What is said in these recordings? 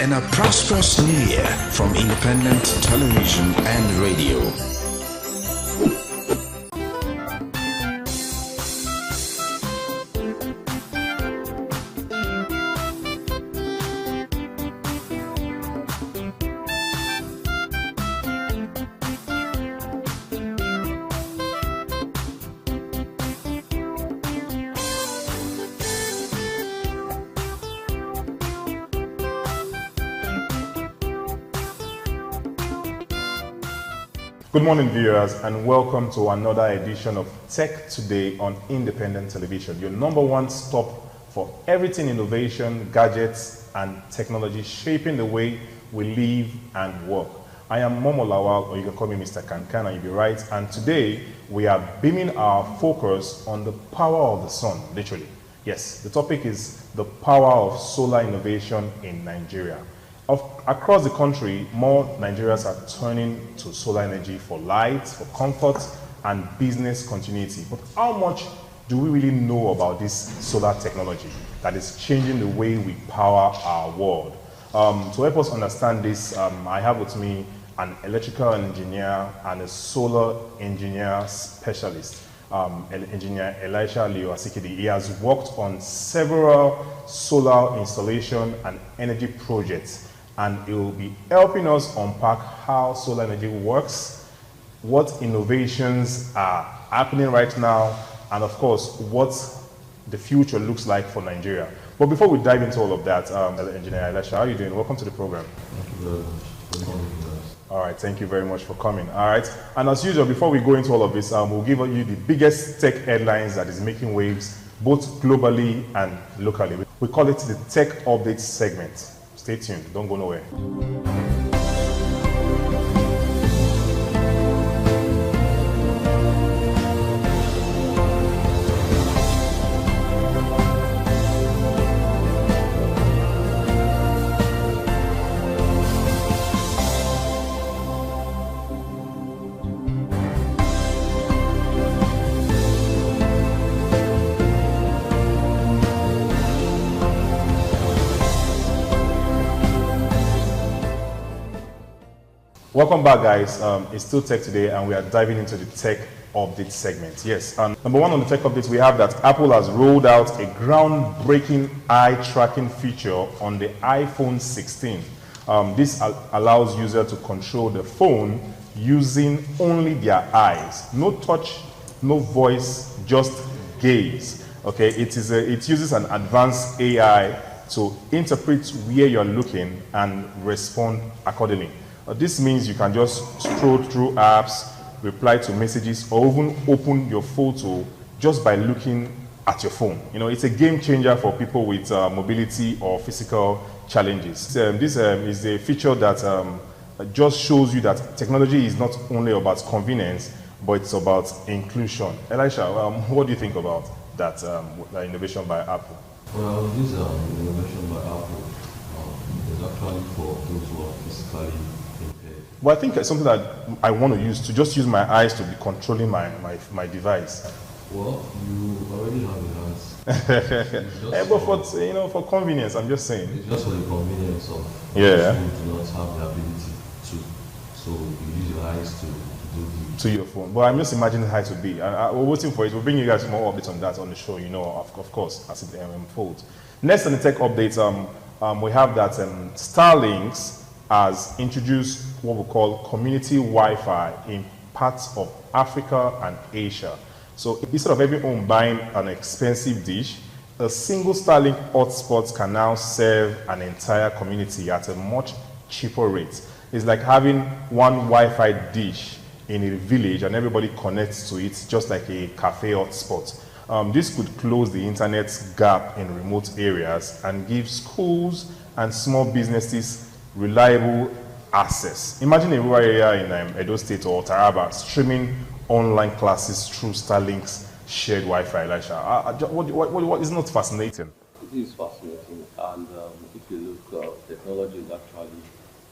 And a prosperous new year from Independent Television and Radio. Good morning, viewers, and welcome to another edition of Tech Today on Independent Television, your number one stop for everything innovation, gadgets, and technology shaping the way we live and work. I am Momo Lawal, or you can call me Mr. Kankan, and you'll be right. And today, we are beaming our focus on the power of the sun, literally. Yes, the topic is the power of solar innovation in Nigeria. Across the country, more Nigerians are turning to solar energy for light, for comfort, and business continuity. But how much do we really know about this solar technology that is changing the way we power our world? To help us understand this, I have with me an electrical engineer and a solar engineer specialist, Engineer Elisha Leo Asikidi. He has worked on several solar installation and energy projects, and it will be helping us unpack how solar energy works, what innovations are happening right now, and of course, what the future looks like for Nigeria. But before we dive into all of that, Engineer Elisha, how are you doing? Welcome to the program. Thank you very much. Good morning, guys. All right, thank you very much for coming. All right, and as usual, before we go into all of this, we'll give you the biggest tech headlines that is making waves both globally and locally. We call it the Tech Updates segment. Stay tuned, don't go nowhere. Welcome back, guys. It's still Tech Today, and we are diving into the Tech Update segment. Yes, number one on the Tech Updates, we have that Apple has rolled out a groundbreaking eye tracking feature on the iPhone 16. This allows users to control the phone using only their eyes. No touch, no voice, just gaze. Okay, it uses an advanced AI to interpret where you're looking and respond accordingly. This means you can just scroll through apps, reply to messages, or even open your photo just by looking at your phone. You know, it's a game changer for people with mobility or physical challenges. This is a feature that just shows you that technology is not only about convenience, but it's about inclusion. Elisha, what do you think about that innovation by Apple? Well, this innovation by Apple is actually for those who are physically impaired. Well, I think it's something that I want to use, to just use my eyes to be controlling my device. Well, you already have your hands. But for convenience, I'm just saying. It's just for the convenience of Yeah. those who do not have the ability to. So you use your eyes to do the... To your phone. But I'm just imagining how it would be. We're waiting for it. We'll bring you guys more updates on that on the show, of course, as it unfolds. Next on the tech updates, we have that Starlink has introduced what we call community Wi-Fi in parts of Africa and Asia. So instead of everyone buying an expensive dish, a single Starlink hotspot can now serve an entire community at a much cheaper rate. It's like having one Wi-Fi dish in a village and everybody connects to it just like a cafe hotspot. This could close the internet gap in remote areas and give schools and small businesses reliable access. Imagine a rural area in Edo State or Taraba streaming online classes through Starlink's shared Wi-Fi. Elisha, what is not fascinating? It is fascinating, and if you look, technology is actually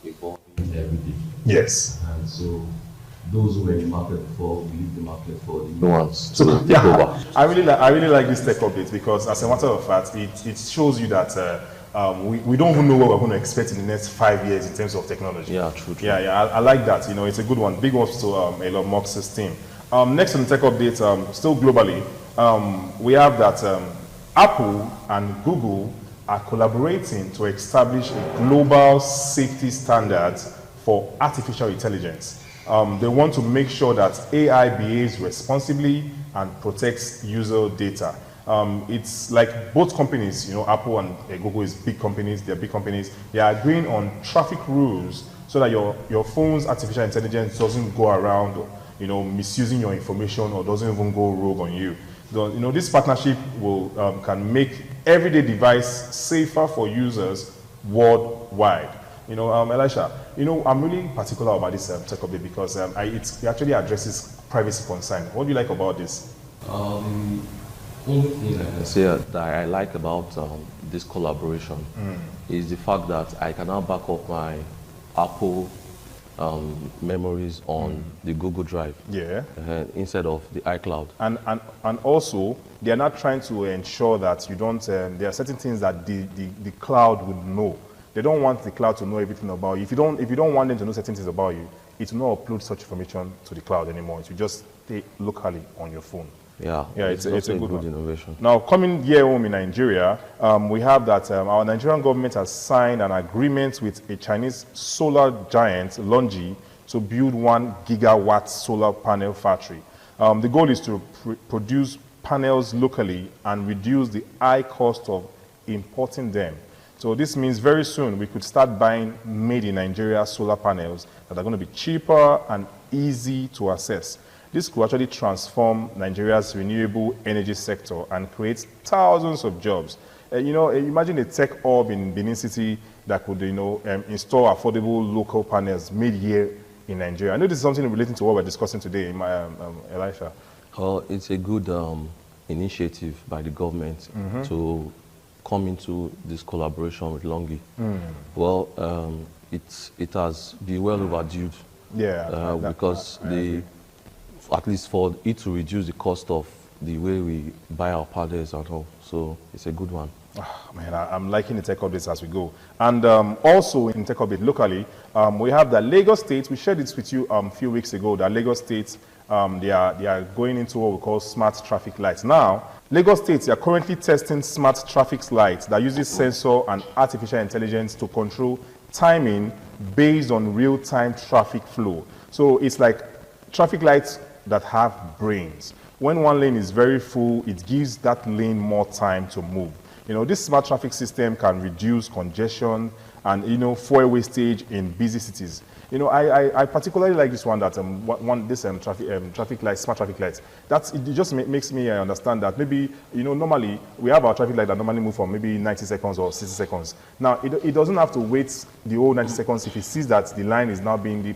evolving every day. Yes. And so those who were in the market before will leave the market for the new ones. So yeah, I really like this tech update because, as a matter of fact, it shows you that we don't even know what we're going to expect in the next 5 years in terms of technology. Yeah, true. Yeah, I like that. You know, it's a good one. Big ups to Elon Musk's team. Next on the tech update, still globally, we have that Apple and Google are collaborating to establish a global safety standards for artificial intelligence. They want to make sure that AI behaves responsibly and protects user data. It's like both companies, you know, Apple and Google is big companies, they're big companies. They are agreeing on traffic rules so that your phone's artificial intelligence doesn't go around, you know, misusing your information or doesn't even go rogue on you. So, you know, this partnership will can make everyday device safer for users worldwide. You know, Elisha, you know, I'm really particular about this tech update because it actually addresses privacy concern. What do you like about this? Only thing I can say that I like about this collaboration is the fact that I can now back up my Apple memories on the Google Drive, instead of the iCloud. And also, they are not trying to ensure that you don't. There are certain things that the cloud would know. They don't want the cloud to know everything about you. If you don't want them to know certain things about you, it will not upload such information to the cloud anymore. It will just stay locally on your phone. Yeah, it's a good innovation. Now, coming here home in Nigeria, we have that our Nigerian government has signed an agreement with a Chinese solar giant, LONGi, to build 1 gigawatt solar panel factory. The goal is to produce panels locally and reduce the high cost of importing them. So this means very soon we could start buying made in Nigeria solar panels that are going to be cheaper and easy to access. This could actually transform Nigeria's renewable energy sector and create thousands of jobs. You know, imagine a tech hub in Benin City that could, you know, install affordable local panels made here in Nigeria. I know this is something relating to what we're discussing today, Elisha. Well, it's a good initiative by the government to come into this collaboration with LONGi. Well, it has been well overdue. Yeah, because at least for it to reduce the cost of the way we buy our panels at all. So it's a good one. Oh, man, I'm liking the tech updates as we go. And also in tech update locally, we have the Lagos State. We shared this with you a few weeks ago. That Lagos State, they are going into what we call smart traffic lights. Now, Lagos State, they are currently testing smart traffic lights that uses sensor and artificial intelligence to control timing based on real-time traffic flow. So it's like traffic lights that have brains. When one lane is very full, it gives that lane more time to move. You know, this smart traffic system can reduce congestion and, you know, fuel wastage in busy cities. You know, I particularly like this one that traffic lights, smart traffic lights. It just makes me understand that maybe, you know, normally we have our traffic light that normally move for maybe 90 seconds or 60 seconds. Now, it doesn't have to wait the whole 90 seconds if it sees that the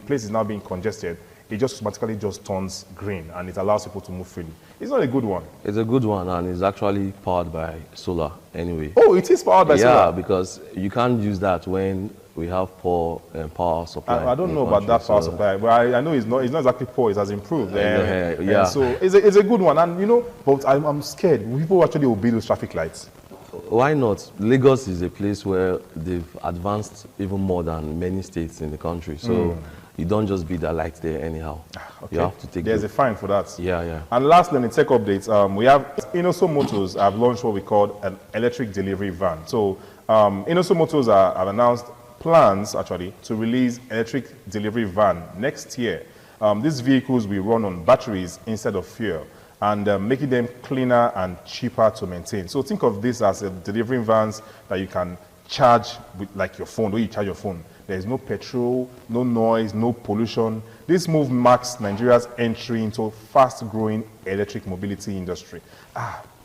place is now being congested. It just automatically just turns green and it allows people to move freely. It's not a good one. It's a good one and it's actually powered by solar anyway. Oh, it is powered by solar? Yeah, because you can't use that when we have poor power supply. I don't know about that power supply, but I know it's not exactly poor, it has improved. Yeah. So it's a good one. And, you know, but I'm scared. Will people actually obey those traffic lights? Why not? Lagos is a place where they've advanced even more than many states in the country. So you don't just be the light there anyhow. Okay. You have to take There's a fine for that. Yeah. And lastly, in the tech updates, we have Inoso Motors have launched what we call an electric delivery van. So Inoso Motors have announced plans, actually, to release electric delivery van next year. These vehicles will run on batteries instead of fuel and making them cleaner and cheaper to maintain. So think of this as a delivering vans that you can charge with like your phone, where you charge your phone. There is no petrol, no noise, no pollution. This move marks Nigeria's entry into fast-growing electric mobility industry.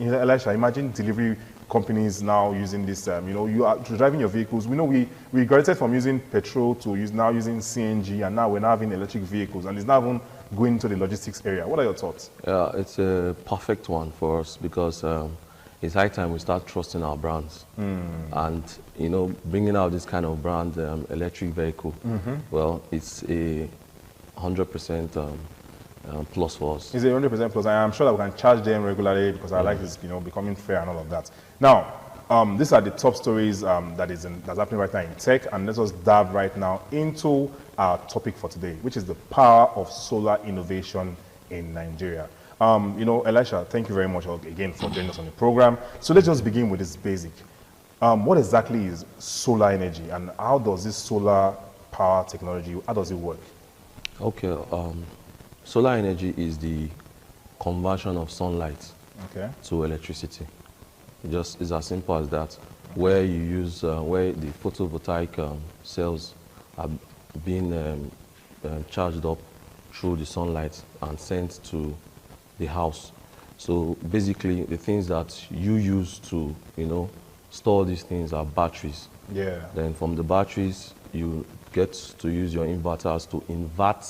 Elisha, imagine delivery companies now using this. You know, you are driving your vehicles. We know we graduated from using petrol to now using CNG, and now we're now having electric vehicles, and it's now even going into the logistics area. What are your thoughts? Yeah, it's a perfect one for us because it's high time we start trusting our brands. And, you know, bringing out this kind of brand electric vehicle, well, it's a 100% plus for us. It's a 100% plus. I am sure that we can charge them regularly because I like this, you know, becoming fair and all of that. Now, these are the top stories that's happening right now in tech, and let us dive right now into our topic for today, which is the power of solar innovation in Nigeria. Elisha, thank you very much again for joining us on the program. So let's just begin with this basic. What exactly is solar energy, and how does this solar power technology, how does it work? Okay, solar energy is the conversion of sunlight to electricity. It just is as simple as that, where you use, where the photovoltaic cells are being charged up through the sunlight and sent to the house. So basically, the things that you use to, store these things are batteries. Yeah. Then from the batteries, you get to use your inverters to invert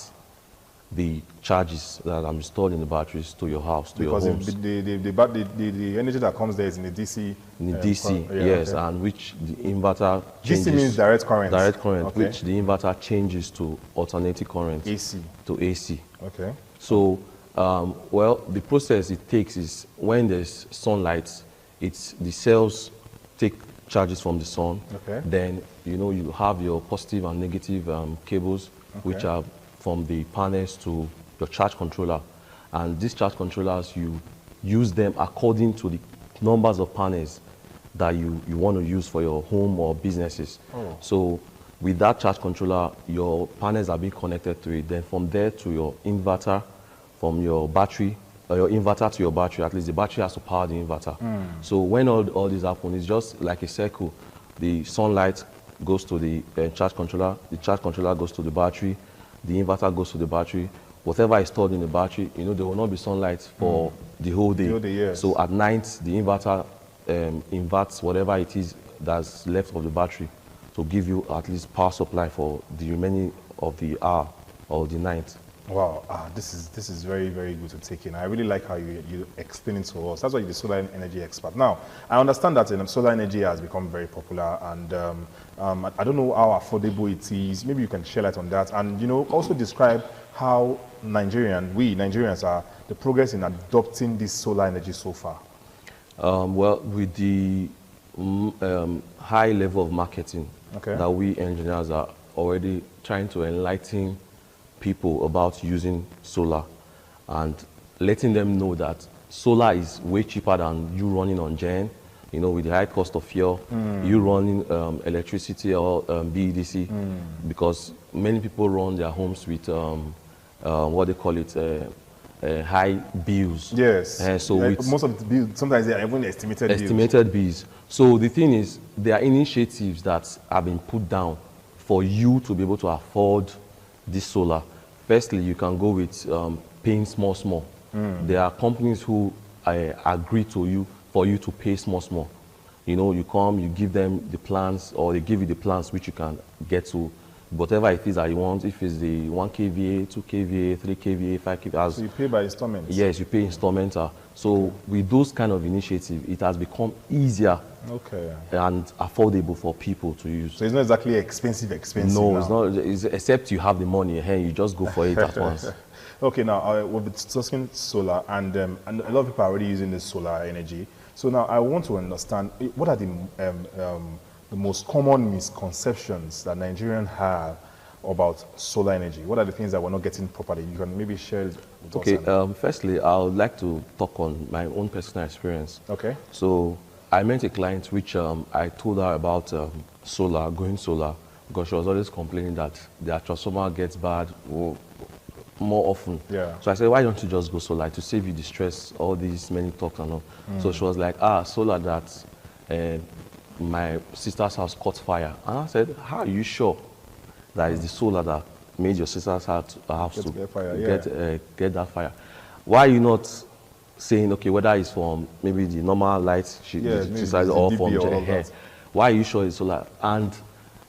the charges that are installed in the batteries to your house, to your homes. Because the energy that comes there is in the DC. In the DC, yes, and which the inverter changes. DC means direct current. Direct current, which the inverter changes to alternating current. AC. To AC. Okay. So, the process it takes is when there's sunlight, the cells take charges from the sun. Okay. Then, you have your positive and negative cables, which are from the panels to your charge controller. And these charge controllers, you use them according to the numbers of panels that you want to use for your home or businesses. Oh. So with that charge controller, your panels are being connected to it. Then from there to your inverter, from your battery, or your inverter to your battery, at least the battery has to power the inverter. So when all this happens, it's just like a circle. The sunlight goes to the charge controller goes to the battery, the inverter goes to the battery. Whatever is stored in the battery, there will not be sunlight for the whole day. Yes. So at night, the inverter inverts whatever it is that's left of the battery to give you at least power supply for the remaining of the hour or the night. Wow, this is very, very good to take in. I really like how you explain it to us. That's why you're the solar energy expert. Now, I understand that solar energy has become very popular, and I don't know how affordable it is. Maybe you can share light on that, and also describe how we Nigerians are the progress in adopting this solar energy so far. With the high level of marketing that we engineers are already trying to enlighten people about using solar and letting them know that solar is way cheaper than you running on gen, with the high cost of fuel, you running electricity or BEDC, because many people run their homes with what they call it, high bills. Yes. So most of the bills, sometimes they are even estimated bills. So the thing is, there are initiatives that have been put down for you to be able to afford this solar. Firstly, you can go with paying small. There are companies who agree for you to pay small. You come, you give them the plans, or they give you the plans which you can get to whatever it is that you want. If it's the 1 kVA, 2 kVA, 3 kVA, 5 kVA. So you pay by installments? Yes, you pay installments. So with those kind of initiatives, it has become easier and affordable for people to use. So it's not exactly expensive No, now. It's not. Except you have the money, you just go for it at once. Okay, now we'll be discussing solar, and a lot of people are already using this solar energy. So now I want to understand, what are the most common misconceptions that Nigerians have about solar energy? What are the things that we're not getting properly? You can maybe share with us. Okay, firstly, I would like to talk on my own personal experience. Okay. So I met a client which I told her about going solar, because she was always complaining that their transformer gets bad more often. Yeah. So I said, why don't you just go solar to save you the stress, all these many talks and all. So she was like, solar that my sister's house caught fire. And I said, how are you sure that it's the solar that made your sister's house to get that fire? Why are you not saying, okay, whether it's from maybe the normal light she decides or from her? Why are you sure it's solar? And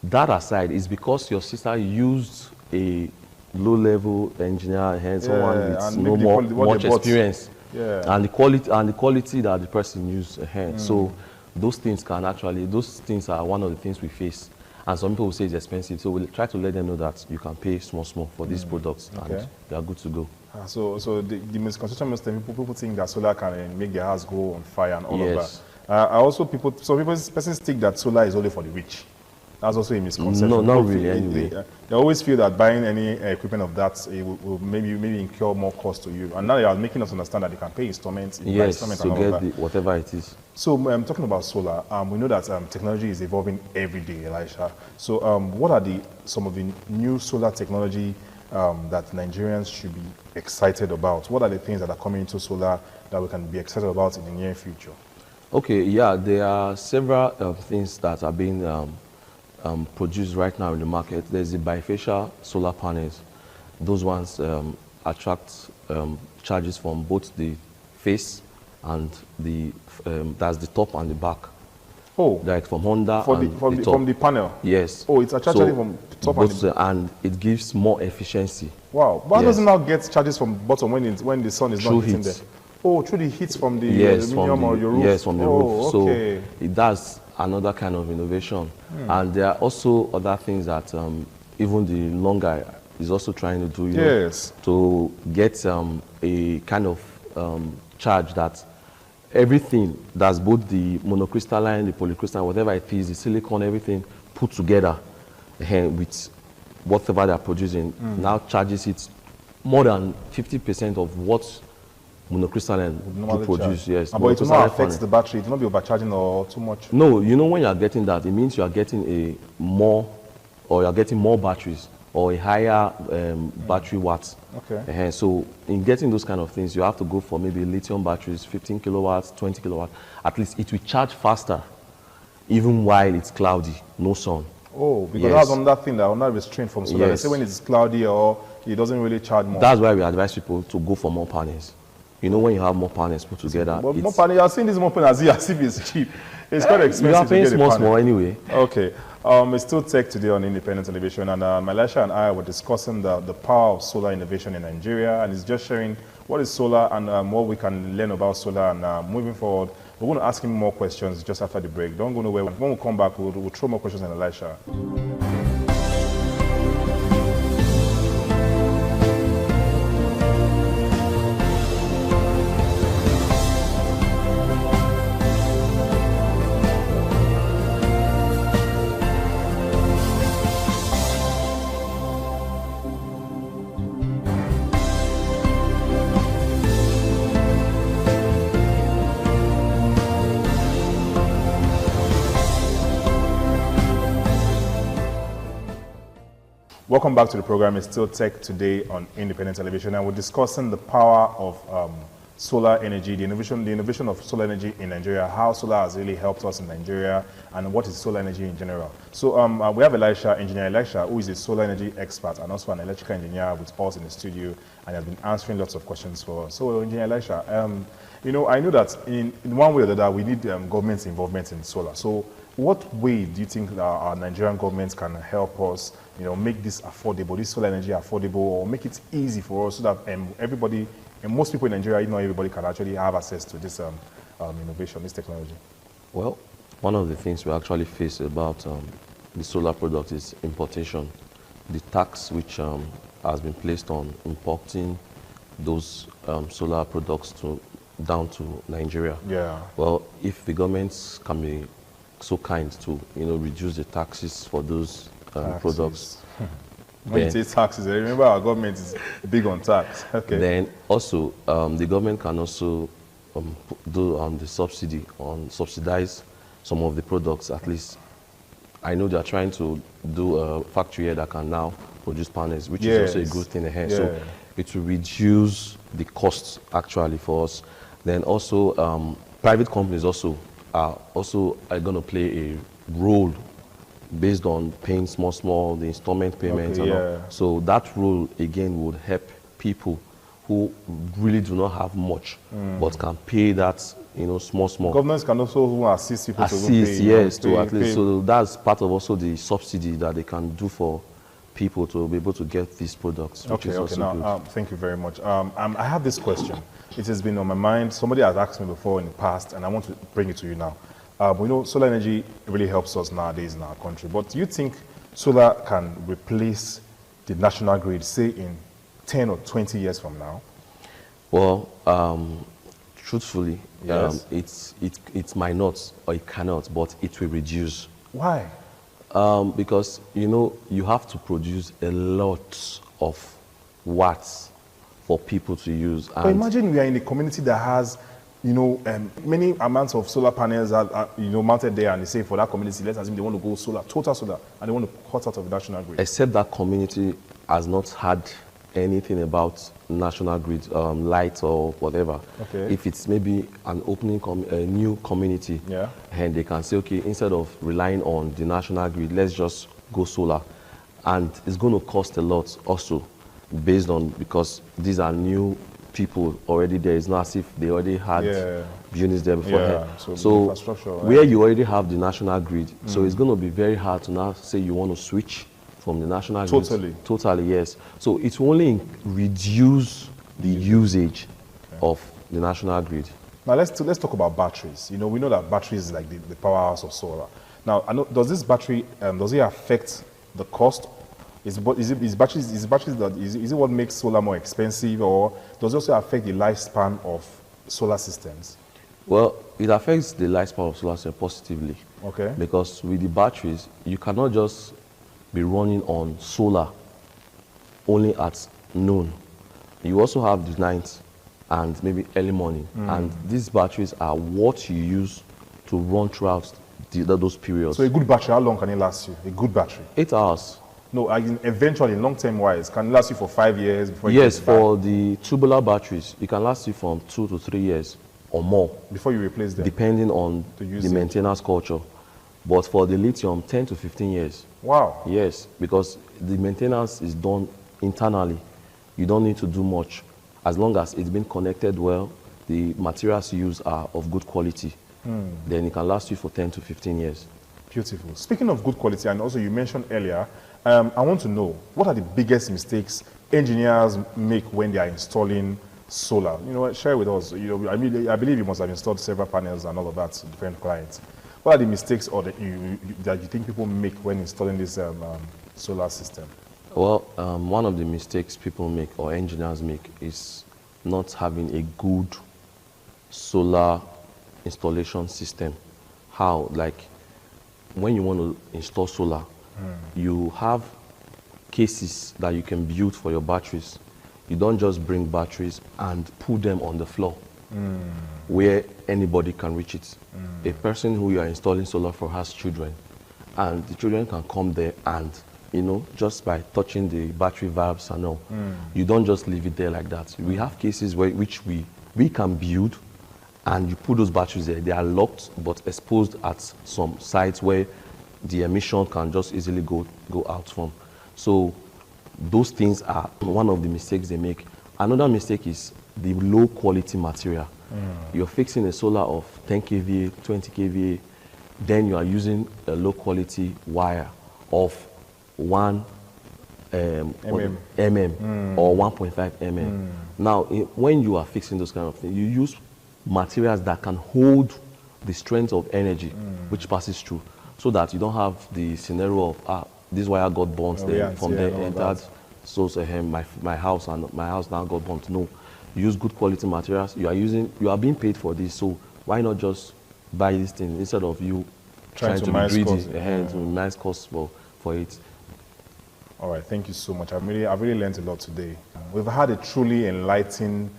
that aside, is because your sister used a low-level engineer, someone with much experience, and the quality that the person used. So those things are one of the things we face. And some people will say it's expensive, so we'll try to let them know that you can pay small for these products, and they are good to go. So the misconception most people think that solar can make their house go on fire and all of that. Some people think that solar is only for the rich. That's also a misconception. No, not People really, feel- anyway. They always feel that buying any equipment of that it will maybe incur more cost to you. And now they are making us understand that they can pay installments. Yes, installments to and all of get that. whatever it is. So talking about solar, we know that technology is evolving every day, Elisha. So what are some of the new solar technology that Nigerians should be excited about? What are the things that are coming into solar that we can be excited about in the near future? Okay, yeah, there are several things that are being produced right now in the market. There's the bifacial solar panels. Those ones attract charges from both the face and that's the top and the back. Oh, Like from Honda from and the top. from the panel. Yes. Oh, it's actually from top and both the, and it gives more efficiency. wow. Why Yes. doesn't now get charges from bottom when the sun is Through not hitting heat. there? Oh, through the heat from the Yes, aluminum or your roof. yes, from the oh, roof. Okay. So that's another kind of innovation. And there are also other things that even the longer is also trying to do. You know, Yes. to get a kind of charge that everything that's both the monocrystalline, the polycrystalline, whatever it is, the silicon, everything put together with whatever they're producing now charges it more than 50% of what monocrystalline Normally to produce. charge. Yes, But it will not monocrystalline affect panel. the battery. It will not be overcharging or too much. No, you know when you are getting that, it means you are getting you are getting more batteries or a higher battery watts. Okay. So in getting those kind of things, you have to go for maybe lithium batteries, 15 kilowatts, 20 kilowatts. At least it will charge faster, even while it's cloudy, no sun. Oh, because Yes. that's another thing that will not restrain from solar. They Yes. say when it's cloudy or it doesn't really charge more. That's why we advise people to go for more panels. You know, when you have more panels put together, But more it's- panel, you are seeing this more panel as if it's cheap. It's quite expensive you are to paying get a small, panel. small anyway. Okay. It's still Tech Today on Independent Television, and Elisha and I were discussing the power of solar innovation in Nigeria, and it's just sharing what is solar and what we can learn about solar. And moving forward, we're going to ask him more questions just after the break. Don't go nowhere. When we come back, we'll throw more questions on Elisha. Welcome back to the program. It's still Tech Today on Independent Television, and we're discussing the power of solar energy, the innovation of solar energy in Nigeria, how solar has really helped us in Nigeria, and what is solar energy in general. So we have Engineer Elisha, who is a solar energy expert and also an electrical engineer with us in the studio, and has been answering lots of questions for us. So Engineer Elisha, you know, I know that in one way or the other, we need government's involvement in solar. So what way do you think that our Nigerian government can help us, you know, make this affordable, this solar energy affordable, or make it easy for us so that everybody, and most people in Nigeria, not everybody can actually have access to this innovation, this technology? Well, one of the things we actually face about the solar product is importation. The tax which has been placed on importing those solar products down to Nigeria. Yeah. Well, if the governments can be so kind to, you know, reduce the taxes for those products. When you say taxes, remember our government is big on tax. Okay. Then also, the government can also do the subsidize some of the products. At least, I know they are trying to do a factory here that can now produce panels, which is also a good thing ahead. Yeah. So it will reduce the costs actually for us. Then also, private companies are going to play a role based on paying small, the installment payments. Okay, and all. So that role again would help people who really do not have much, but can pay that, you know, small. Governments can also assist people to Assist, pay, yes, pay, to at least. pay. So that's part of also the subsidy that they can do for people to be able to get these products, which Okay, is okay. also Now, good. thank you very much. I have this question. It has been on my mind. Somebody has asked me before in the past, and I want to bring it to you now. We know solar energy really helps us nowadays in our country, but do you think solar can replace the national grid, say in 10 or 20 years from now? Well, Truthfully, Yes. it might not or it cannot, but it will reduce. Why? Because, you know, you have to produce a lot of watts for people to use. But imagine we are in a community that has, you know, many amounts of solar panels are, you know, mounted there, and they say for that community, let's assume they want to go solar, total solar, and they want to cut out of the national grid. Except that community has not had anything about national grid, light or whatever. Okay. If it's maybe an opening, a new community, Yeah. and they can say, okay, instead of relying on the national grid, let's just go solar. And it's going to cost a lot also, based on, because these are new people already there. It's not as if they already had Yeah. units there beforehand. Yeah, so So infrastructure, right? where you already have the national grid, so it's going to be very hard to now say you want to switch from the national grid. Totally. Totally, yes. So it will only reduce the usage of the national grid. Now let's talk about batteries. You know, we know that batteries is like the powerhouse of solar. Now, I know, does this battery does it affect the cost? Is it what makes solar more expensive, or does it also affect the lifespan of solar systems? Well, it affects the lifespan of solar cell positively. Okay. Because with the batteries, you cannot just be running on solar only at noon. You also have the night and maybe early morning. And these batteries are what you use to run throughout those periods. So a good battery, how long can it last you? A good battery? 8 hours. No, I mean, eventually, long-term wise, can it last you for 5 years before it Yes, gets for the tubular batteries, it can last you from 2 to 3 years or more, bad, before you replace them? depending on The the usage. maintenance culture. But for the lithium, 10 to 15 years. Wow. Yes, because the maintenance is done internally. You don't need to do much. As long as it's been connected well, the materials used are of good quality, then it can last you for 10 to 15 years. Beautiful. Speaking of good quality, and also you mentioned earlier, I want to know, what are the biggest mistakes engineers make when they are installing solar? You know what, share with us. You know, I mean, I believe you must have installed several panels and all of that to different clients. What are the mistakes or that you think people make when installing this solar system? Well, one of the mistakes people make or engineers make is not having a good solar installation system. How? Like, when you want to install solar, you have cases that you can build for your batteries. You don't just bring batteries and put them on the floor where anybody can reach it. A person who you are installing solar for has children, and the children can come there and, you know, just by touching the battery valves and all. You don't just leave it there like that. We have cases which we can build, and you put those batteries there. They are locked but exposed at some sites where the emission can just easily go out from. So those things are one of the mistakes they make. Another mistake is the low quality material. You're fixing a solar of 10 kVA, 20 kVA, then you are using a low quality wire of 1 mm or 1.5 mm. Now, when you are fixing those kind of things, you use materials that can hold the strength of energy which passes through, so that you don't have the scenario of this wire got burnt there, from there entered source my house, and my house now got burnt. No, you use good quality materials. You are being paid for this, so why not just buy this thing instead of you trying to be greedy to minimize costs for it. All right, thank you so much. I've really learned a lot today. We've had a truly enlightening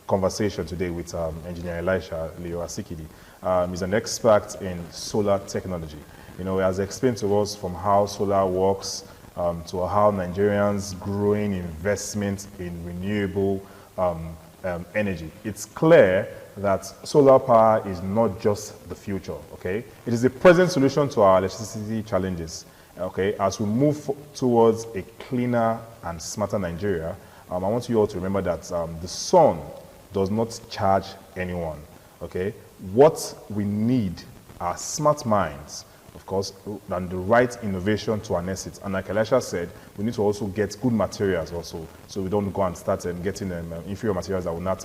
conversation today with Engineer Elisha Leo Asikidi. He's an expert in solar technology. You know, he has explained to us from how solar works to how Nigerians' growing investment in renewable energy. It's clear that solar power is not just the future, okay? It is the present solution to our electricity challenges, okay? As we move towards a cleaner and smarter Nigeria, I want you all to remember that the sun does not charge anyone, okay? What we need are smart minds, of course, and the right innovation to harness it. And like Elisha said, we need to also get good materials also, so we don't go and start getting inferior materials that will not,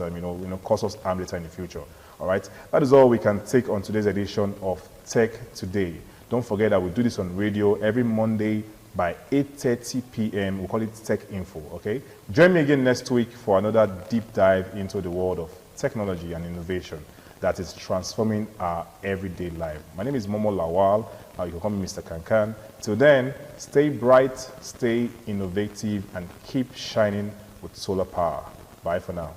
cause us harm later in the future. All right, that is all we can take on today's edition of Tech Today. Don't forget that we do this on radio every Monday by 8:30 p.m. We call it Tech Info. Okay, join me again next week for another deep dive into the world of technology and innovation that is transforming our everyday life. My name is Momo Lawal. You can call me Mr. Kankan. Till then, stay bright, stay innovative, and keep shining with solar power. Bye for now.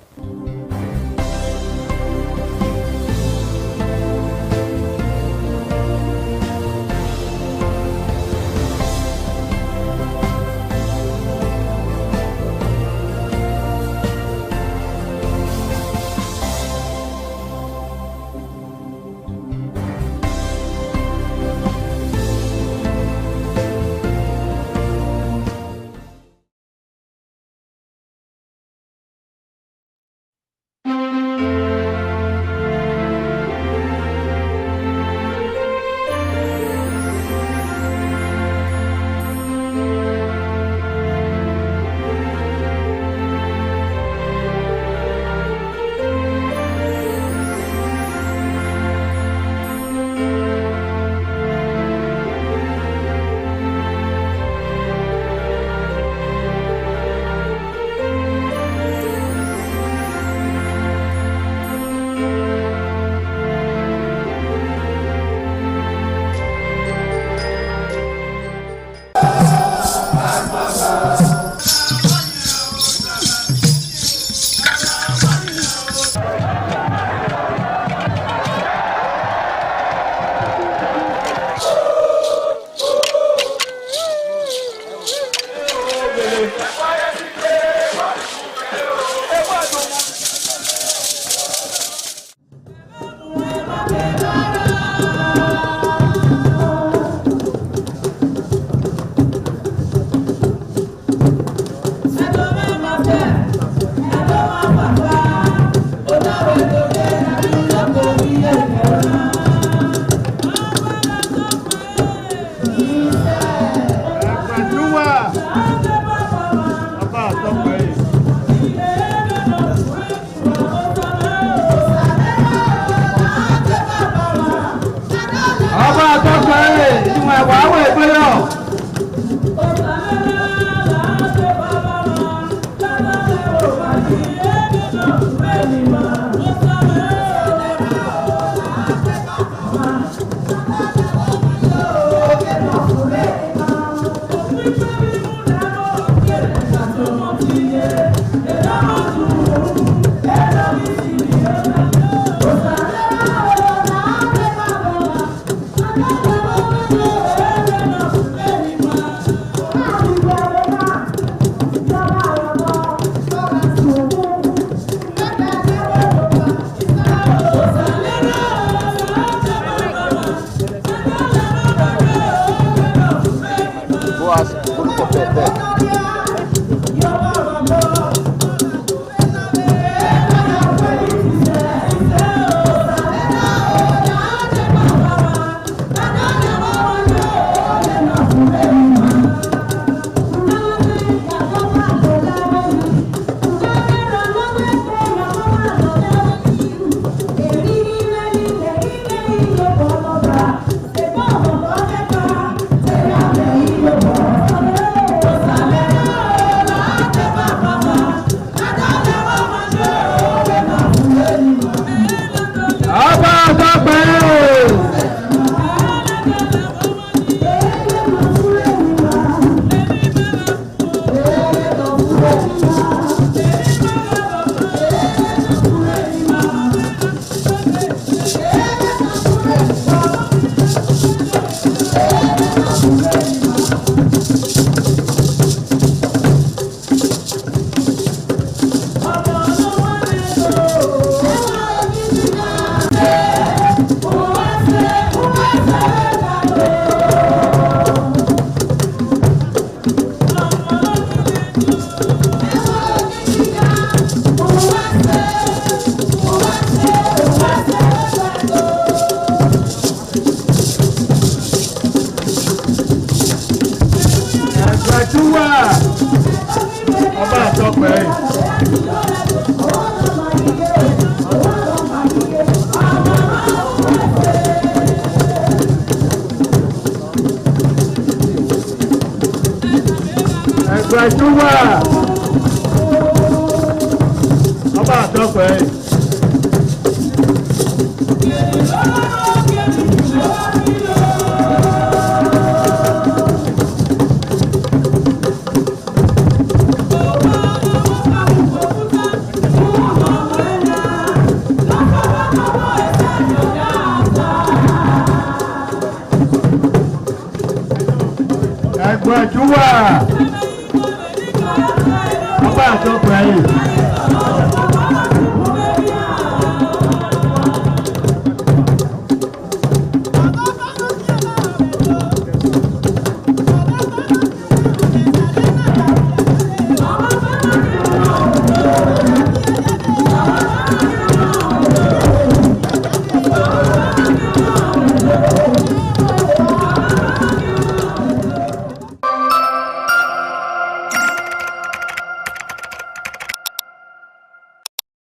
Ọba àtọ́pẹ́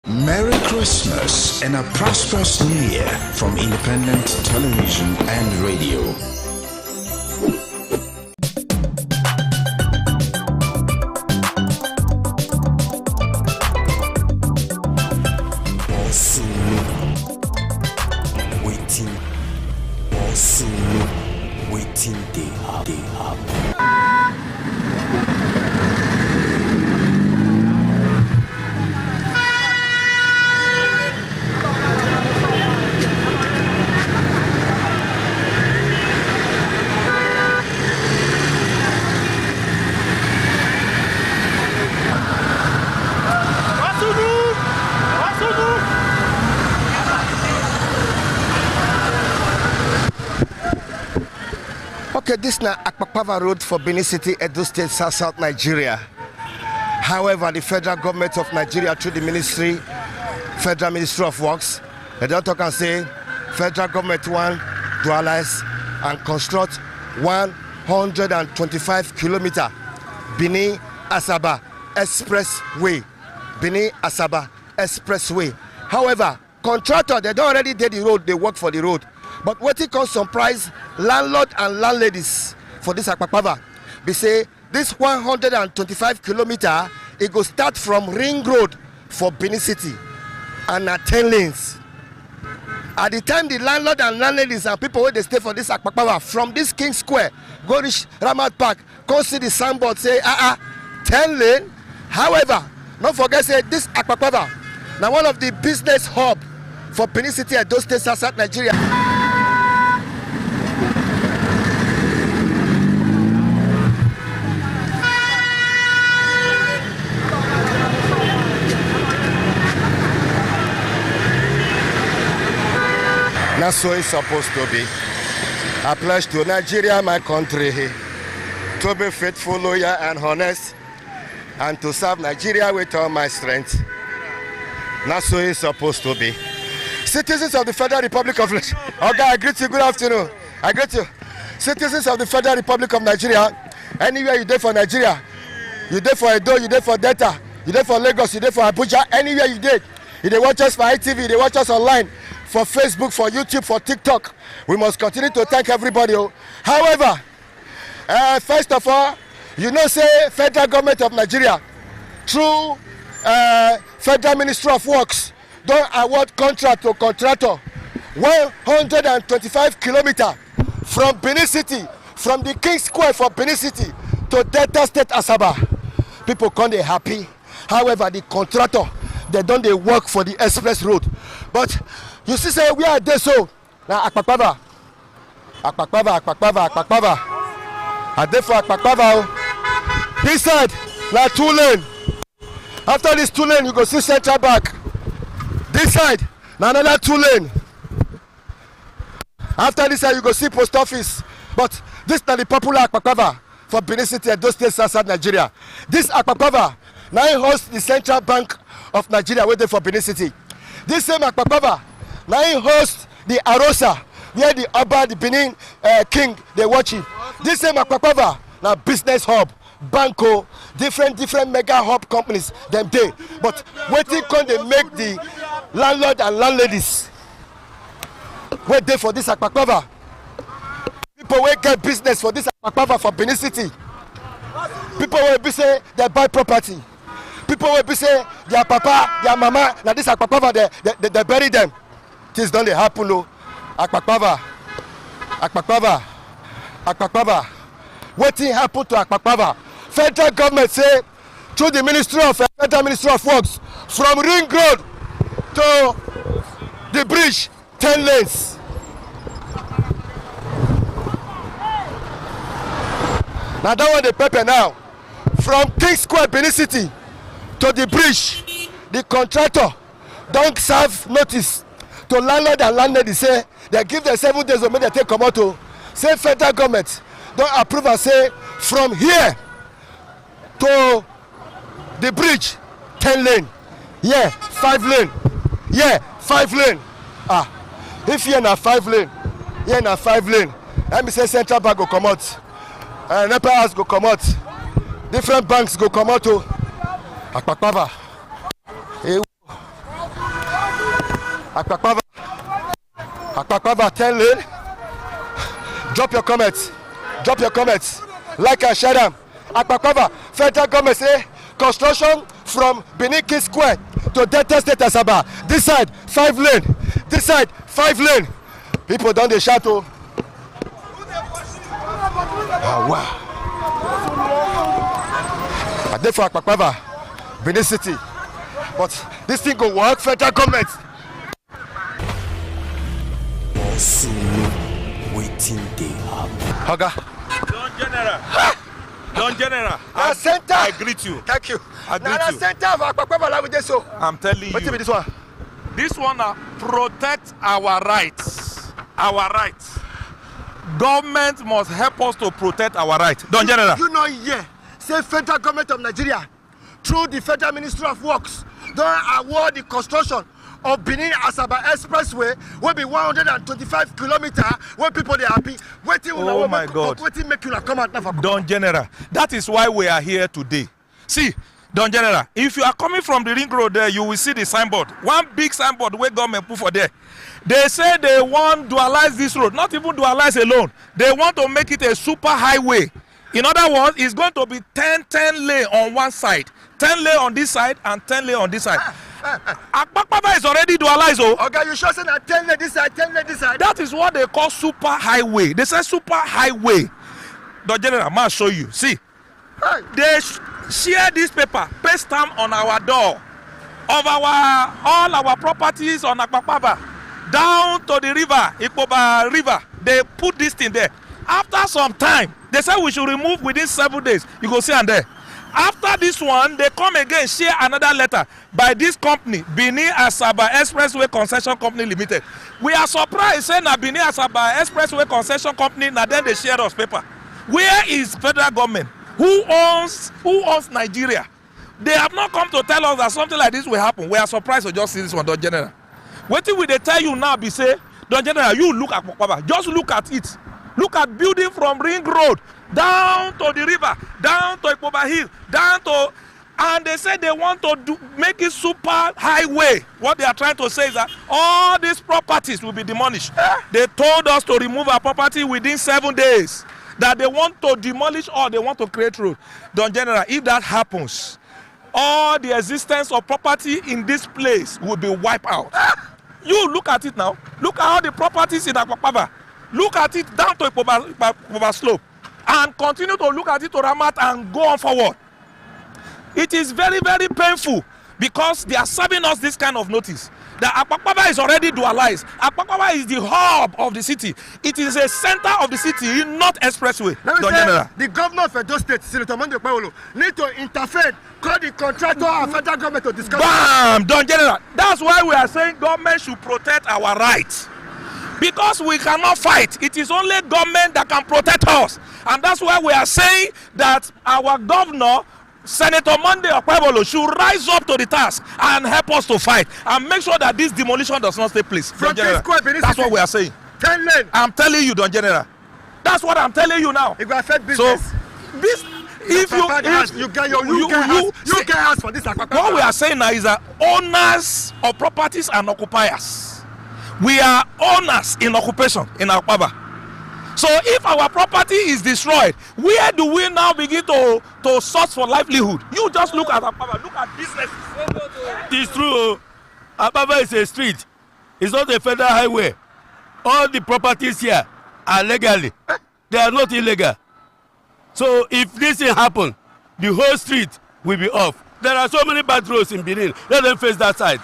Merry Christmas and a prosperous New Year from Independent Television and Radio. Waiting they have. Okay, this is now Akpakpava Road for Benin City, Edo State, South Nigeria. However, the federal government of Nigeria through the Federal Ministry of Works, they don't talk and say federal government want to dualize and construct 125 kilometer Benin Asaba Expressway. Benin Asaba Expressway. However, contractor, they don't already did the road, they work for the road. But what it can surprise landlord and landladies for this Akpakpava, we say this 125 kilometer, it go start from Ring Road for Benin City and at 10 lanes. At the time the landlord and landladies and people where they stay for this Akpakpava from this King Square, go reach Ramat Park, come see the signboard say 10 lane. However, don't forget say this Akpakpava now one of the business hub for Benin City and those states South Nigeria. That's so it's supposed to be. I pledge to Nigeria, my country, to be faithful, loyal, and honest, and to serve Nigeria with all my strength. That's so it's supposed to be. Citizens of the Federal Republic of Nigeria. Okay, I greet you. Good afternoon. I greet you. Citizens of the Federal Republic of Nigeria. Anywhere you there for Nigeria, you there for Edo, you there for Delta, you there for Lagos, you there for Abuja. Anywhere you there, you there watch us for ITV, they watch us online. For Facebook, for YouTube, for TikTok, we must continue to thank everybody. However, first of all, you know, say federal government of Nigeria through Federal Ministry of Works don't award contract to contractor 125 kilometers from Benin City, from the King Square for Benin City to Delta State Asaba. People can't be happy. However, the contractor, they don't they work for the express road, but you see, say we are there so now Akpakpava. I there for Akpakpava. This side, now 2 lane. After this 2 lane, you go see Central Bank. This side, now another 2 lane. After this side, you go see Post Office. But this is the popular Akpakpava for Benin City and those states South Nigeria. This Akpakpava now hosts the Central Bank of Nigeria waiting for Benin City. This same Akpakpava now he hosts the Arosa, where the Oba, the Benin king, they watch him. This same Akpakpava, now business hub, Banco, different mega hub companies, them day. But waiting can they make the landlord and landladies wait there for this Akpakpava. People will get business for this Akpakpava for Benin City. People will be say they buy property. People will be say their papa, their mama, now this Akpakpava, they bury them. Things don't happen, no. Akpakpava, Akpakpava. Wetin happen to Akpakpava? Federal government say through the Federal Ministry of Works, from Ring Road to the bridge, 10 lanes. Now that one the pepper now. From King Square, Benin City to the bridge, the contractor don't serve notice to landlord and landlady say they give them 7 days or make they take come out to say federal government don't approve and say from here to the bridge 10 lane, 5 lane, 5 lane. If here na 5 lane, here na 5 lane, let me say Central Bank go come out, NEPA house go come out, different banks go come out to Akpakpava. Akpakpava 10 lane. Drop your comments. Like and share them. Akpakpava, federal government say construction from Benin King Square to Delta State Asaba. This side 5 lane. This side 5 lane. People don't they shout to. Wow. I did for Akpakpava, Benin City. But this thing go work, federal government. Waiting day up. Oga. Don General. I greet you. Thank you. I greet you. Center of Akpakpava with this so. I'm telling you. What be this one? This one protect our rights. Our rights. Government must help us to protect our rights. Don General. You know here, say federal government of Nigeria through the Federal Ministry of Works don't award the construction of Benin Asaba Expressway will be 125 kilometers when people they happy. Oh my God. Waiting make you come out now for Don General. That is why we are here today. See, Don General, if you are coming from the Ring Road there, you will see the signboard. One big signboard where government put for there. They say they want to dualize this road, not even dualize alone. They want to make it a super highway. In other words, it's going to be 10 lane on one side, 10 lane on this side, and 10 lane on this side. Akpakpava is already dualized. Okay, you sure say that 10 lane this side, 10 lane this side? That is what they call super highway. They say super highway. The General, I must show you. See, they share this paper, paste stamp on our door of all our properties on Akpakpava down to the river, Ikpoba River. They put this thing there. After some time, they say we should remove within 7 days. You go see and there. After this one, they come again, share another letter by this company, Benin Asaba Expressway Concession Company Limited. We are surprised, saying that Benin Asaba Expressway Concession Company, now then they share us paper. Where is federal government? Who owns Nigeria? They have not come to tell us that something like this will happen. We are surprised to just see this one, Don General. What will they tell you now? Be say, Don General, you look at Akpakpava. Just look at it. Look at building from Ring Road down to the river, down to Ikpoba Hill, down to, and they say they want to make it super highway. What they are trying to say is that all these properties will be demolished. They told us to remove our property within 7 days. That they want to demolish or they want to create road. Don General, if that happens, all the existence of property in this place will be wiped out. You look at it now. Look at all the properties in Akpakpava. Look at it down to Ikpoba slope. And continue to look at it to Ramat and go on forward. It is very, very painful because they are serving us this kind of notice. The Akpakpava is already dualized. Akpakpava is the hub of the city. It is a center of the city, not expressway. The governor of Edo State, Senator Monday Okpebholo, need to interfere, call the contractor and federal government to discuss. Bam! Don General. That's why we are saying government should protect our rights. Because we cannot fight. It is only government that can protect us. And that's why we are saying that our governor, Senator Monday Okpebholo, should rise up to the task and help us to fight and make sure that this demolition does not take place. That's what we are saying. 10 lane. I'm telling you, Don General. That's what I'm telling you now. It will affect business. So, if you get house for this Akpakpava. What we are saying now is that owners of properties and occupiers. We are owners in occupation in Akpakpava. So if our property is destroyed, where do we now begin to search for livelihood? You just look at Akpakpava, look at business. It's true. Akpakpava is a street. It's not a federal highway. All the properties here are legally. They are not illegal. So if this thing happen, the whole street will be off. There are so many bad roads in Benin. Let them face that side.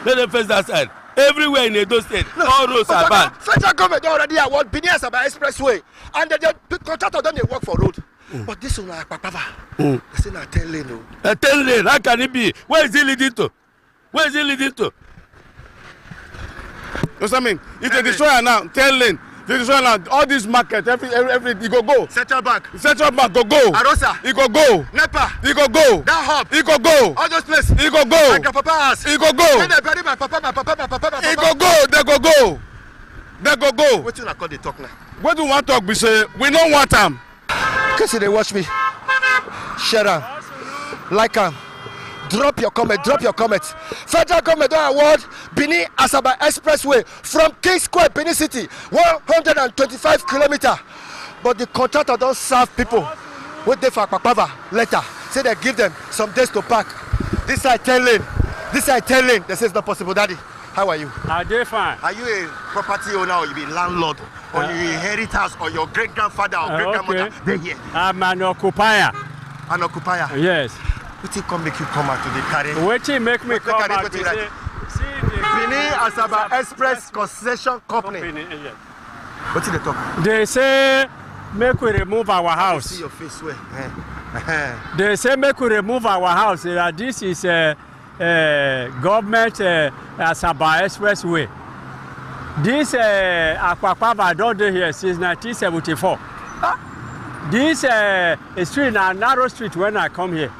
Let them face that side. Everywhere in Edo State, all roads are bad. Federal government already award Benin Asaba Expressway, and the contractor don't work for road. But this one like Papava. They say na 10 lane. 10 lane, how can it be? Where is it leading to? Where is it leading to? You know what I mean? If they destroy now, 10 lane. They destroy now, all these markets, every it go. Central Bank go. Arosa. It go. Nepa. It go. That hub. It go. All those places. It go. My grandpapa house. It go. Then they bury my papa. It go. They go. What you call the talk now? What do you want to talk? We say we don't want them. Cause they watch me. Share them. Like them. Drop your comments. Federal government don't award Benin Asaba Expressway from King Square, Benin City, 125 kilometers. But the contractor don't serve people. What they for Papava letter. Say they give them some days to park. This side 10 lane. This side 10 lane. They say it's not possible, Daddy. How are you? I do fine. Are you a property owner or you be landlord? Or you inherit house or your great grandfather or great grandmother? They here. I'm an occupier. An occupier? Yes. What come make you come out to the carry? What make me come out to say? Benin Asaba Express Concession Company. Yes. What did they talk? They say make we remove our house. See your face where? They say make we remove our house. This is a government Asaba Expressway. This Akwakwava don't do here since 1974. This street is a narrow street when I come here.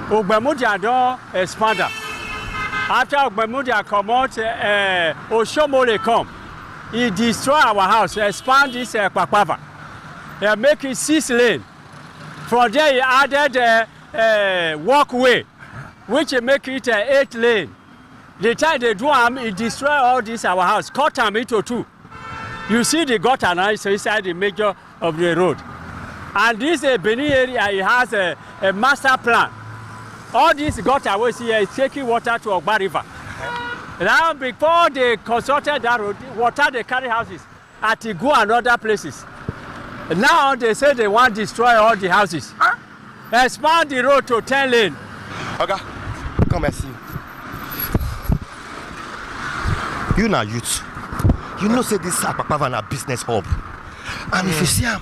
Ogbemudia don't expand. After Ogbemudia come out, Oshomole come. He destroy our house, expand this Akwakwava. They make it 6 lane. From there he added a walkway, which make it 8 lane. The time they do he destroy all this our house, cut them into 2. You see the gutter now is inside the major of the road. And this Benin area, it has a master plan. All this gutter we see is taking water to Ogba River. Now, before they constructed that road, water they carry houses at Igu and other places. Now they say they want to destroy all the houses. Expand the road to 10 lane. Okay, come and see. You now youth. You know say this Akwakwava na business hub. And if you see them,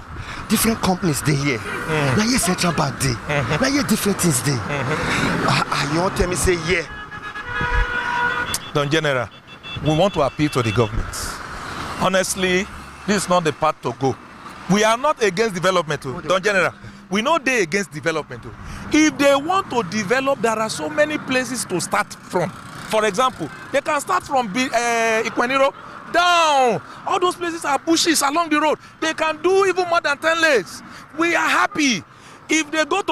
different companies they here. Now here Central Bank day. Now here different things day. You want tell me say yeah. Don General, we want to appeal to the government. Honestly, this is not the path to go. We are not against development, Don General. We know they against development. If they want to develop, there are so many places to start from. For example, they can start from Ikweniro down. All those places are bushes along the road. They can do even more than 10 lanes. We are happy. If they go to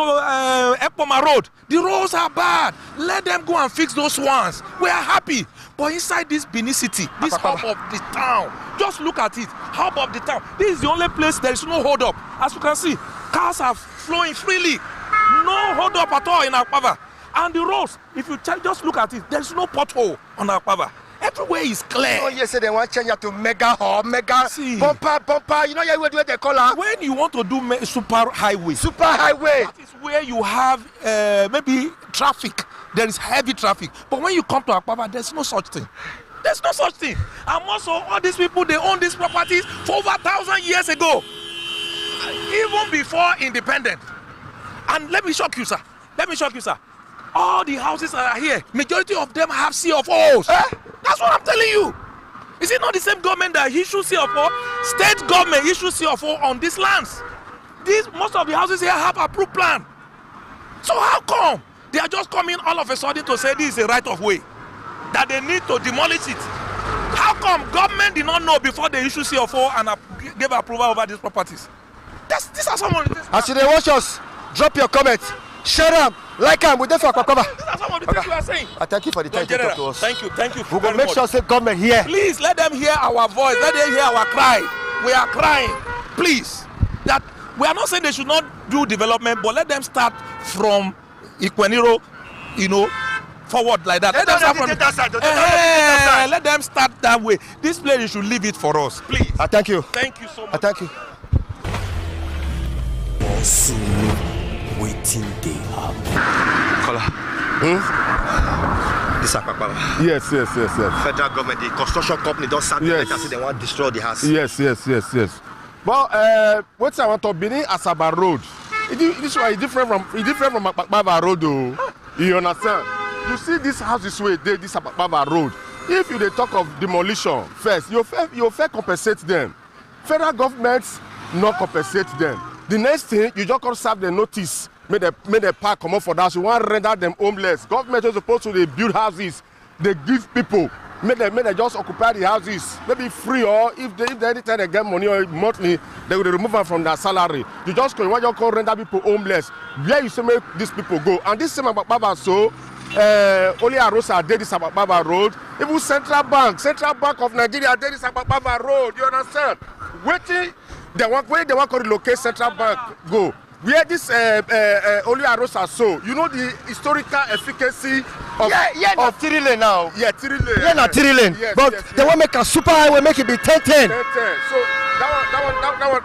Epoma Road, the roads are bad. Let them go and fix those ones. We are happy. But inside this Benin City, this hub of the town, just look at it. Hub of the town. This is the only place there is no hold up. As you can see, cars are flowing freely. No hold up at all in Akwakwava. And the roads, if you just look at it, there is no pothole on Akwakwava. Everywhere is clear. Oh, yes, they want to change it to mega hub, mega bumper. You know where they call it? When you want to do super highway. Super highway. That is where you have maybe traffic. There is heavy traffic. But when you come to Akwakwava, there's no such thing. There's no such thing. And also, all these people, they own these properties for over 1,000 years ago. Even before independence. And let me shock you, sir. All the houses that are here, majority of them have CFOs. That's what I'm telling you. Is it not the same government that issues CFO? State government issues CFO on these lands. Most of the houses here have approved plan. So how come they are just coming all of a sudden to say this is a right of way? That they need to demolish it? How come government did not know before they issue CFO and gave approval over these properties? These are some of the things. As you watch us, drop your comments. Share them, like them, we for Akwakwava. These are some of the things you are saying. I thank you for the time you talk to us. Thank you. We will make sure say government here. Please let them hear our voice. Let them hear our cry. We are crying. Please. That we are not saying they should not do development, but let them start from Ikweniro, forward like that. Let them start from that side. let them start that way. This place, you should leave it for us, please. I thank you. Thank you so much. I thank you. Waiting they have. This Akpakpava. Yes. Federal government, the construction company don't stand Yes. there say they want to destroy the house. Yes. But what I want to Benin Asaba Road. This one is different from Akpakpava Road, though. You understand? You see this house this way, this Akpakpava Road. If you dey talk of demolition first, you fair compensate them. Federal governments not compensate them. The next thing, you just come serve the notice. Make the park come up for that. You want to render them homeless. Government is supposed to they build houses. They give people. Make they just occupy the houses. Maybe free, or if they anytime they get money or monthly, they will remove them from their salary. You just want to render people homeless. Where you say make these people go? And this same Akpakpava so Oli Arosa did this Akpakpava Road. Even Central Bank of Nigeria did this Akpakpava Road. You understand? Where they want to relocate Central Bank go. Where this Oli Arosa so, you know the historical efficacy of of Tirile now. Yeah, Tirile. Yeah, not Tirile. Yes, But they want to make a super highway, make it be 10-10. So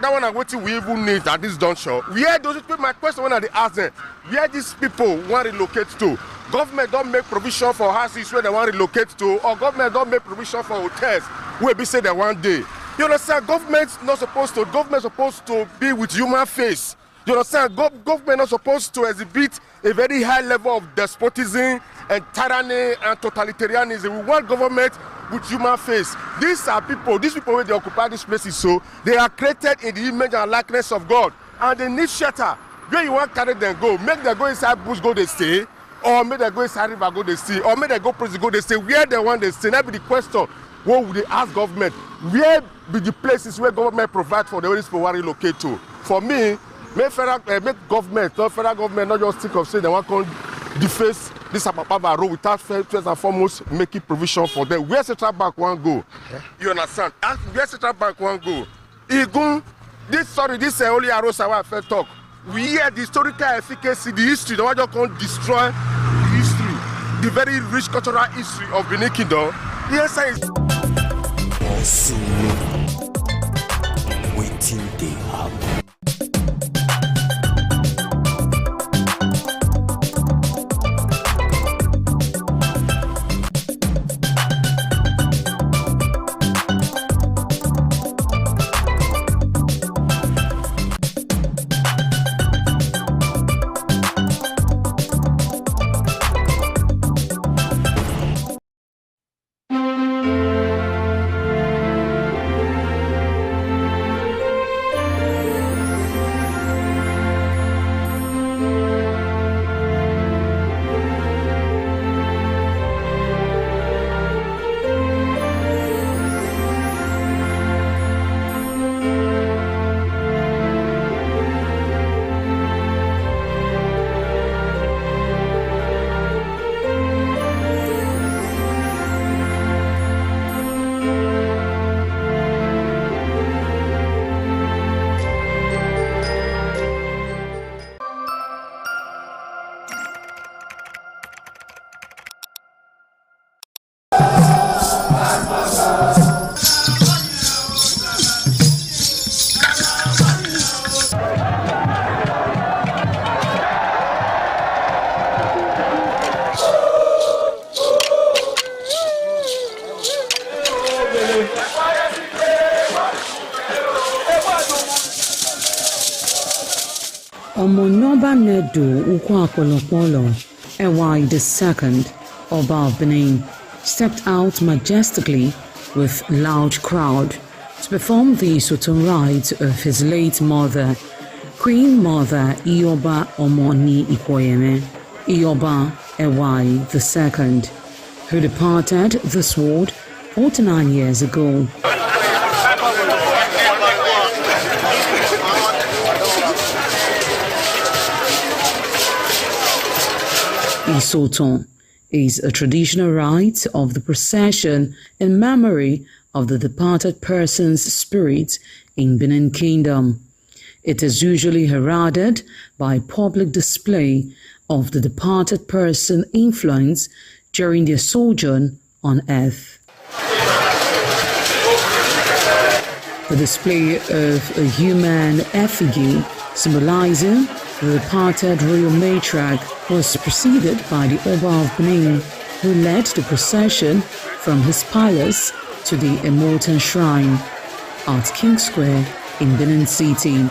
that one are what we even need at this juncture. Where those people, my question when I ask them, where these people want to relocate to? Government don't make provision for houses where they want to relocate to, or government don't make provision for hotels where we say that one day. You understand? Government supposed to be with human face. You understand? Government not supposed to exhibit a very high level of despotism and tyranny and totalitarianism. We want government with human face. These people where they occupy these places, so they are created in the image and likeness of God. And they need shelter. Where you want to carry them go? Make them go inside bush, go they stay. Or make them go inside river, go they stay. Or make them go prison, go they stay. Where they want they stay? That be the question. What would they ask government? Where be the places where government provide for the way people want to relocate to? For me, make government not just think of saying they want to deface this Akpakpava Road without first and foremost making provision for them. Where Central Bank want go? Yeah. You understand? Where Central Bank want go? This Oli Arosa I first talk. We hear the historical efficacy, the history. They want to come destroy the history, the very rich cultural history of Benin Kingdom. The answer is Also, waiting they have. Omonoba Nedu Ukwakolopolo, Ewai II, Oba of Benin, stepped out majestically with loud crowd to perform the Sotun rites of his late mother, Queen Mother Ioba Omoni Ikoyeme, Ioba Ewai II, who departed this world 49 years ago. Isoton is a traditional rite of the procession in memory of the departed person's spirit in Benin Kingdom. It is usually heralded by public display of the departed person's influence during their sojourn on earth. The display of a human effigy symbolizing the departed royal matriarch was preceded by the Oba of Benin, who led the procession from his palace to the Immortal Shrine at King Square in Benin City,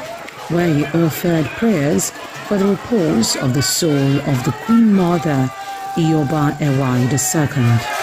where he offered prayers for the repose of the soul of the Queen Mother, Ioba Ewai II.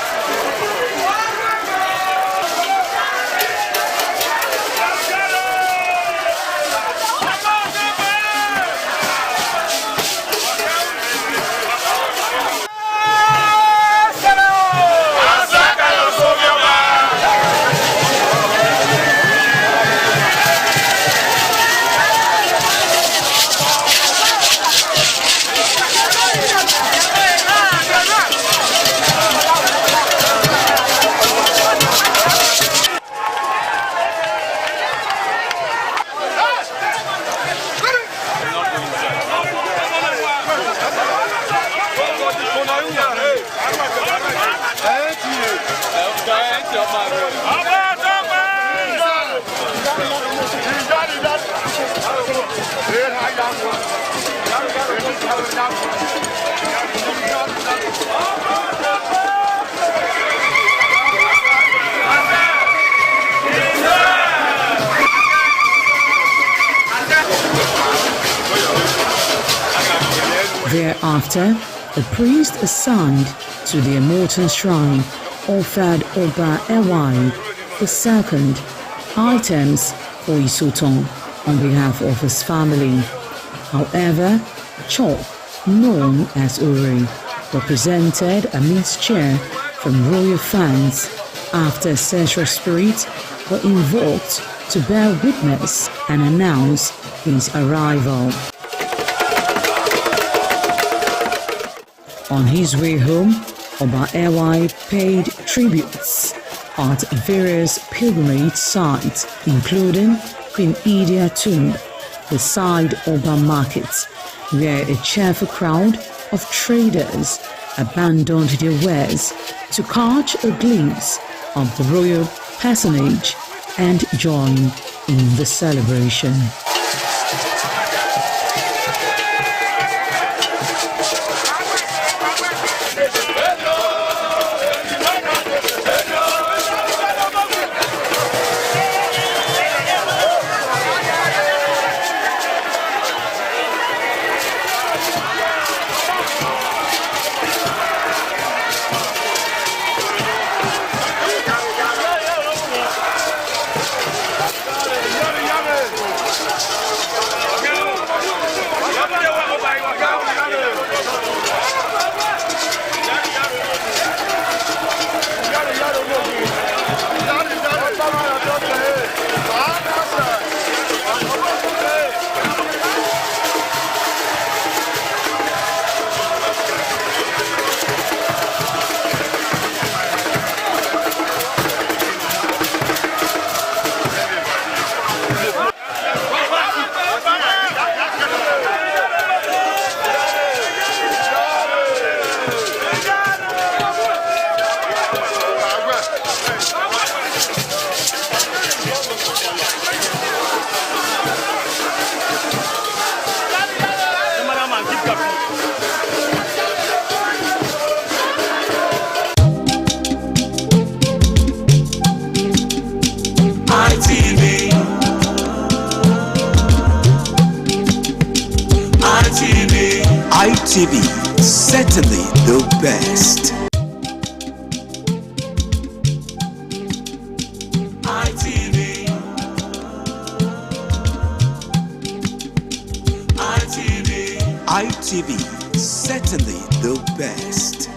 Thereafter, the priest assigned to the Immortal Shrine offered Oba Ewai II items for Isoton on behalf of his family. However, Chok, known as Uri, represented a mixture from royal fans after ancestral spirits were invoked to bear witness and announce his arrival. On his way home, Oba Ewai paid tributes at various pilgrimage sites, including Queen Idia Tomb, the side Oba Market, where a cheerful crowd of traders abandoned their wares to catch a glimpse of the royal personage and join in the celebration. ITV, certainly the best. ITV, certainly the best.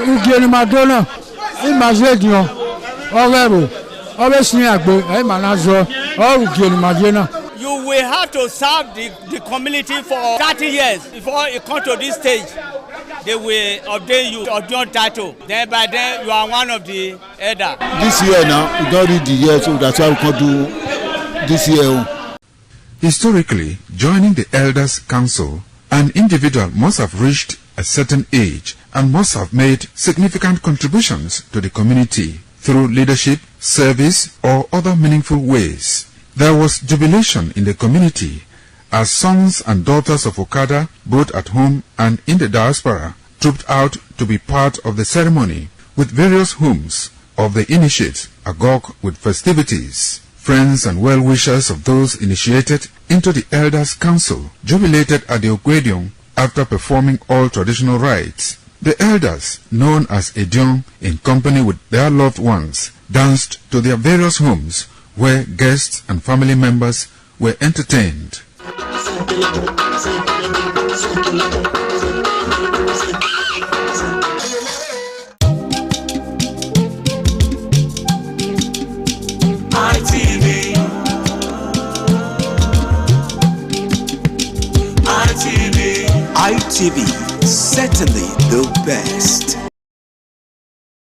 Ugeni Madonna, Imazedion, Orero, obviously Agbo, Emanazo, or Ugeni Madonna. You will have to serve the community for 30 years before you come to this stage. They will ordain you ordain title. Then by then you are one of the elder. This year now, we don't read the year, so that's why we can do this year. Historically, joining the Elders Council, an individual must have reached a certain age and must have made significant contributions to the community through leadership, service, or other meaningful ways. There was jubilation in the community as sons and daughters of Okada, both at home and in the diaspora, trooped out to be part of the ceremony with various hymns of the initiates agog with festivities. Friends and well-wishers of those initiated into the Elders Council jubilated at the Ogwedion after performing all traditional rites. The elders, known as Edion, in company with their loved ones, danced to their various homes where guests and family members were entertained. ITV, certainly the best.